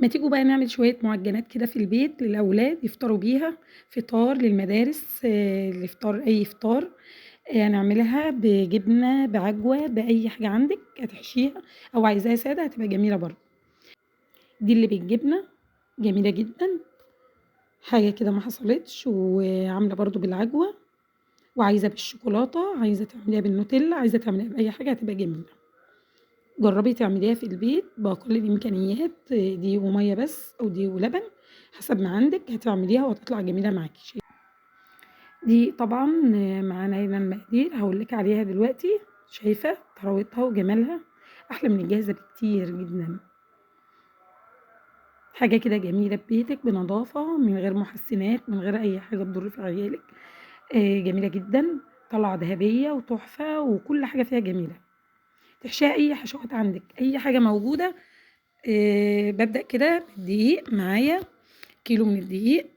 ما تيجوا بقى نعمل شوية معجنات كده في البيت للأولاد يفطروا بيها، فطار للمدارس الإفطار أي فطار، هنعملها بجبنة، بعجوة، بأي حاجة عندِك هتحشيها أو عايزاها سادة هتبقى جميلة برضه. دي اللي بالجبنة جميلة جدًا، حاجة كده ما حصلتش، وعاملة برضه بالعجوة، وعايزة بالشوكولاتة، عايزة تعمليها بالنوتيلا، عايزة تعمليها بأي حاجة هتبقى جميلة. جربي تعمليها في البيت بأقل الإمكانيات، دقيق ومَيّة بس أو دقيق ولبن حسب ما عندِك، هتعمليها وهتطلع جميلة معاكِ. دي طبعًا معانا هنا المقادير هاقول لِك عليها دلوقتي، شايفة طراوتها وجمالها، أحلى من الجاهزة بكتير جدًا. حاجة كده جميلة في بيتِك بنضافة، من غير مُحسِّنات، من غير أي حاجة تضُر في عيالِك، جميلة جدًا، طالعة ذهبية وتحفة وكل حاجة فيها جميلة. تحشيها أي حشوات عندِك، أي حاجة موجودة. بابدأ كده بالدقيق، معايا كيلو من الدقيق،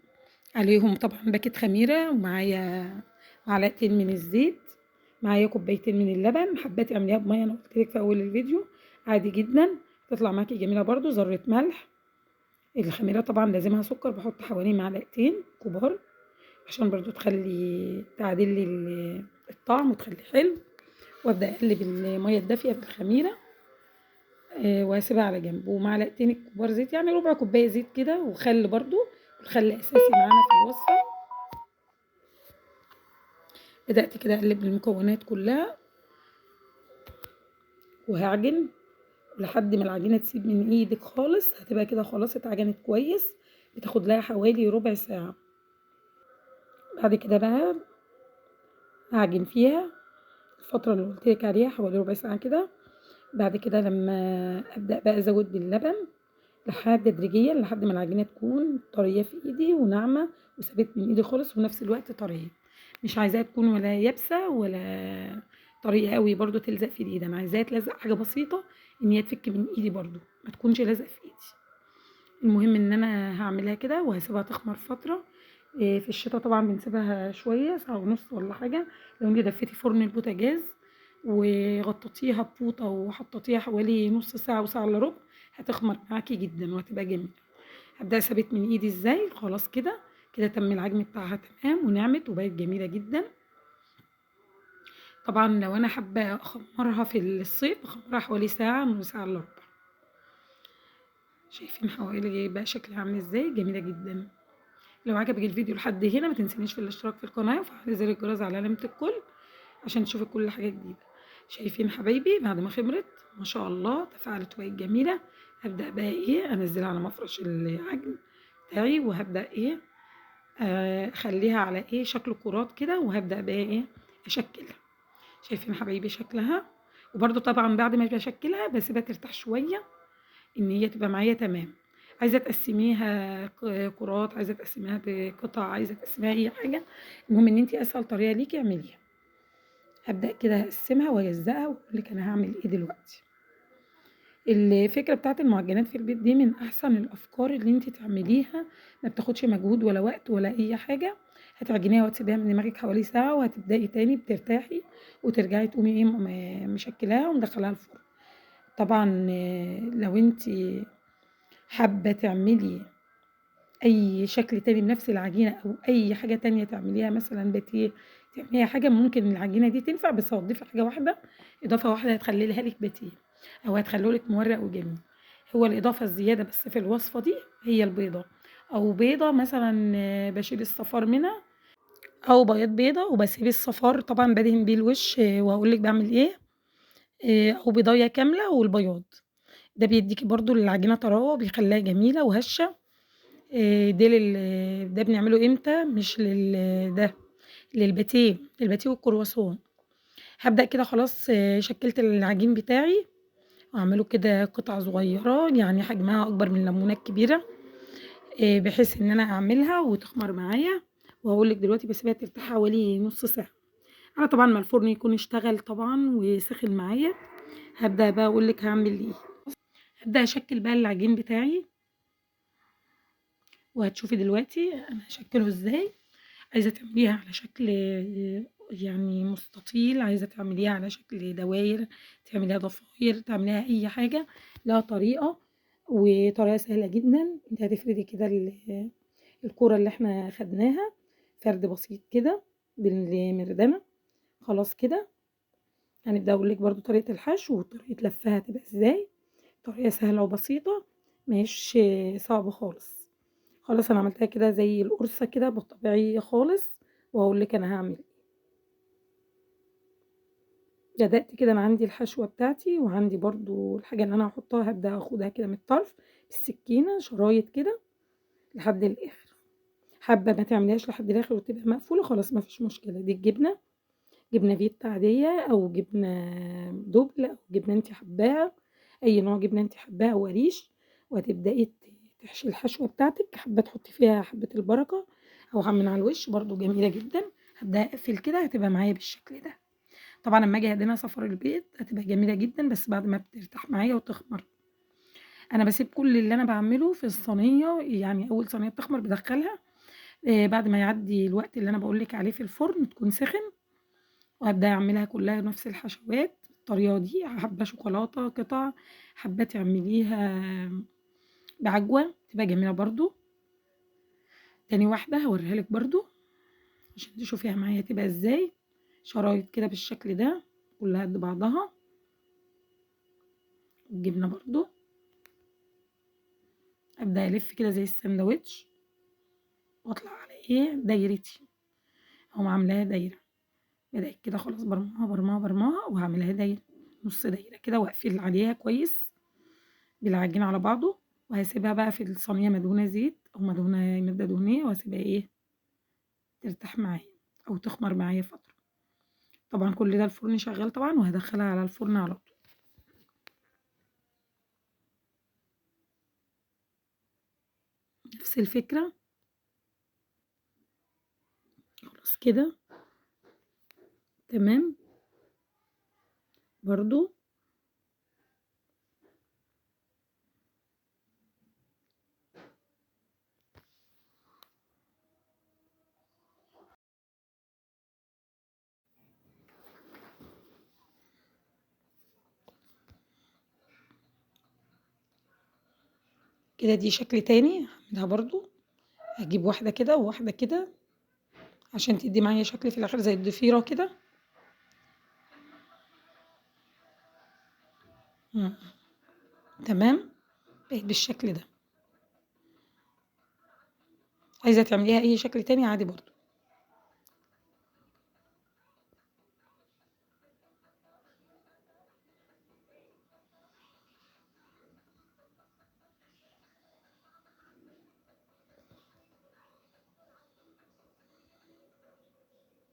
عليهم طبعًا باكيت خميرة، ومعايا معلقتين من الزيت، معايا كوبايتين من اللبن، حابة تعمليها بمَيّة أنا قُلت لِك في أول الفيديو عادي جدًا، تطلع معاكِ جميلة برضه، ذرة ملح، الخميرة طبعًا لازمها سكر، باحط حوالي معلقتين كبار عشان برضه تعدل لي الطعم وتخليه حلو، وأبدأ أقلب المَيّة الدافية بالخميرة، وهاسيبها على جنب، ومعلقتين الكبار زيت، يعني ربع كوباية زيت كده، وخل برضه، الخل أساسي معانا في الوصفة. بدأت كده أقلب المكونات كلها وهاعجن لحد ما العجينة تسيب من إيدِك خالص، هتبقى كده خلاص اتعجنت كويس، بتاخد لها حوالي ربع ساعة. بعد كده بقى هاعجن فيها الفترة اللي قُلت لِك عليها حوالي ربع ساعة كده، بعد كده لمّا أبدأ بقى أزوّد باللبن تدريجيًا لحد ما العجينة تكون طرية في إيدي وناعمة وسابت من إيدي خالص، وفي نفس الوقت طرية، مش عايزاها تكون ولا يابسة ولا طرية أوي برضه تلزق في الإيد، أنا عايزاها تلزق حاجة بسيطة إن هي تفك من إيدي برضه، ما تكونش لازقة في إيدي. المهم إن أنا هاعملها كده وهاسيبها تخمر فترة، في الشتا طبعًا بنسيبها شوية ساعة ونُص والّا حاجة، لو أنتِ دفيتِ فرن البوتاجاز وغطّيتيها بفوطة وحطّيتيها حوالي نُص ساعة وساعة إلا ربع، هتخمر معاكِ جدًا وهتبقى جميلة. هابدأ ثابت من إيدي إزاي، خلاص كده، كده تم العجن بتاعها تمام ونعمت وبقت جميلة جدًا. طبعًا لو أنا حابة أخمّرها في الصيف باخمّرها حوالي ساعة من ساعة إلا ربع. شايفين حوالي بقى شكلها عامل إزاي، جميلة جدًا. لو عجبِك الفيديو لحد هنا ما تنسينيش في الاشتراك في القناة وفعلي زر الجرس على علامة الكل عشان تشوفي كل حاجة جديدة. شايفين حبايبي بعد ما خمرت ما شاء الله تفاعلت وبقت جميلة، هابدأ بقى إيه أنزّلها على مفرش العجن بتاعي وهابدأ إيه أخلّيها على إيه شكل كرات كده وهابدأ بقى إيه أشكّلها. شايفين حبايبي شكلها؟ وبرضه طبعًا بعد ما باشكّلها باسيبها ترتاح شوية إن هي تبقى معايا تمام. عايزة تقسّميها كرات، عايزة تقسّميها بقطع، عايزة تقسّميها أي حاجة، المهم إن أنتِ أسهل طريقة ليكِ اعمليها. هابدأ كده أقسّمها وأجزّأها وأقول لِك أنا هاعمل إيه دلوقتي. الفكرة بتاعة المعجنات في البيت دي من أحسن الأفكار اللي أنتِ تعمليها، ما بتاخدش مجهود ولا وقت ولا أي حاجة، هتعجنيها وتسيبيها من دماغِك حوالي ساعة وهتبدئي تاني بترتاحي وترجعي تقومي إيه مشكّلاها ومدخّلاها الفرن. طبعًا لو أنتِ حابة تعملي أي شكل تاني بنفس العجينة أو أي حاجة تانية تعمليها مثلًا باتيه، تعمليها حاجة ممكن العجينة دي تنفع بس هتضيفي حاجة واحدة، إضافة واحدة هتخلّيها لِك باتيه أو هتخلّيه لِك مورق وجميل. هو الإضافة الزيادة بس في الوصفة دي هي البيضة، أو بيضة مثلًا باشيل الصفار منها أو بياض بيضة وباسيب الصفار طبعًا بادهن بيه الوش وهاقول لِك باعمل إيه، أو بيضاية كاملة والبياض، ده بيدّيكِ برضه للعجينة طراوة وبيخلّيها جميلة وهشة. ده بنعمله إمتى؟ مش ده، للباتيه، الباتيه والكرواسون. هابدأ كده خلاص شكِّلت العجين بتاعي وأعمله كده قطع صغيّرة، يعني حجمها أكبر من الليمونة الكبيرة، بحيث إن أنا أعملها وتخمر معايا، وهاقول لِك دلوقتي باسيبها ترتاح حوالي نُص ساعة. على طبعًا ما الفرن يكون اشتغل طبعًا وسخن معايا، هابدأ بقى أقول لِك هاعمل إيه. هابدأ أشكِّل بقى العجين بتاعي، وهتشوفي دلوقتي أنا هاشكِّله إزاي. عايزة تعمليها على شكل يعني مستطيل، عايزة تعمليها على شكل دواير، تعمليها ضفاير، تعمليها أي حاجة، ليها طريقة. وطريقة سهلة جدًا. أنتِ هتفردي كده الكورة اللي إحنا خدناها فرد بسيط كده بالمردنة، خلاص كده. هنبدأ أقول لِك برضه طريقة الحشو وطريقة لفّها هتبقى إزاي، طريقة سهلة وبسيطة مش صعبة خالص. خلاص أنا عملتها كده زي القرصة كده طبيعية خالص، وهاقول لِك أنا هاعمل إيه. بدأت كده أنا عندي الحشوة بتاعتي، وعندي برضه الحاجة اللي أنا هاحطها هابدأ آخدها كده من الطرف بالسكينة شرايط كده لحد الآخر. حابة ما تعمليهاش لحد الآخر وتبقى مقفولة خلاص ما فيش مشكلة. دي الجبنة، جبنة فيتا عادية أو جبنة دوبل أو جبنة أنتِ حاباها، أي نوع جبنة أنتِ حاباه أو قريش، وهتبدئي تحشي الحشوة بتاعتِك، حابة تحطي فيها حبة البركة أو من على الوش برضه جميلة جدًا. هابدأ أقفل كده هتبقى معايا بالشكل ده. طبعًا أمّا آجي أدهنها صفار البيض هتبقى جميلة جدًا بس بعد ما بترتاح معايا وتخمر. أنا باسيب كل اللي أنا باعمله في الصينية، يعني أول صينية بتخمر بادخّلها بعد ما يعدّي الوقت اللي أنا باقول لِك عليه في الفرن تكون سِخِن، وأبدأ أعملها كلّها نفس الحشوات بالطريقة دي، حابة شوكولاتة قطع، حابة تعمليها بعجوة تبقى جميلة برضه. تاني واحدة هاوريها لِك برضه عشان تشوفيها معايا تبقى إزاي، شرايط كده بالشكل ده كلّها قد بعضها، والجبنة برضه. أبدأ ألِف كده زي الساندوتش وأطلع على دايرتي، أقوم عاملاها دايرة، بدأت كده خلاص برمّاها، برمّاها، برمّاها وهاعملها دايرة، نُص دايرة كده وأقفل عليها كويس بالعجين على بعضه، وهاسيبها بقى في الصينية مدهونة زيت أو مدهونة مادة دهنية وهاسيبها ترتاح معايا أو تخمر معايا فترة. طبعًا كل ده الفرن شغال طبعًا وهادخّلها على الفرن على طول. نفس الفكرة، خلاص كده تمام. برضه كده دي شكل تاني هاعملها برضه، هاجيب واحدة كده وواحدة كده عشان تدّي معايا شكل في الآخر زي الضفيرة كده. إمم، تمام، بقت بالشكل ده. عايزة تعمليها أي شكل تاني عادي برضه.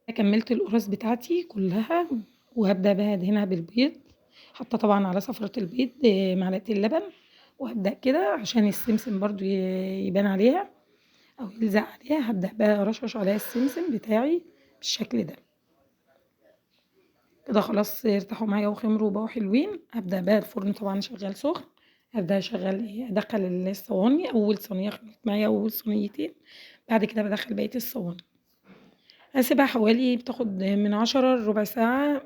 أنا كمّلت القُرَص بتاعتي كلّها وهابدأ بقى أدهنها بالبيض، حاطة طبعًا على صفرة البيض معلقتين لبن، وهابدأ كده عشان السمسم برضه يبان عليها أو يلزق عليها، هابدأ بقى أرشرش عليها السمسم بتاعي بالشكل ده. كده خلاص ارتاحوا معايا وخمروا وبقوا حلوين، هابدأ بقى الفرن طبعًا شغّال سُخن، هابدأ أشغّل أدخّل الصواني، أول صينية خدت معايا أول صينيتين، بعد كده بادخّل بقية الصواني. هاسيبها حوالي بتاخد من 10 لربع ساعة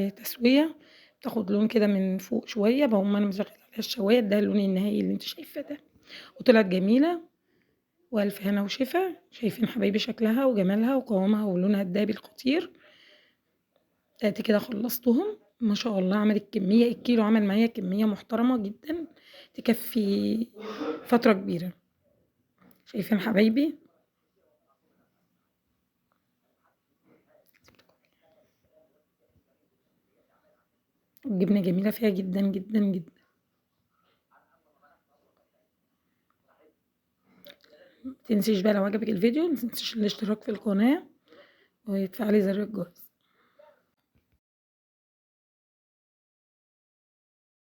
تسوية، بتاخد لون كده من فوق شوية، باقوم أنا مشغّلة عليها الشواية ده اللون النهائي اللي أنتِ شايفاه ده، وطلعت جميلة وألف هنا وشفا. شايفين حبايبي شكلها وجمالها وقوامها ولونها الدهبي الخطير. أدي كده خلّصتهم، ما شاء الله عملت كمية الكيلو عمل معايا كمية محترمة جدًا تكفّي فترة كبيرة. شايفين حبايبي؟ الجبنة جميلة فيها جدًا، جدًا، جدًا. ما تنسيش بقى لو عجبِك الفيديو ما تنسيش الاشتراك في القناة وتفعلي زر الجرس.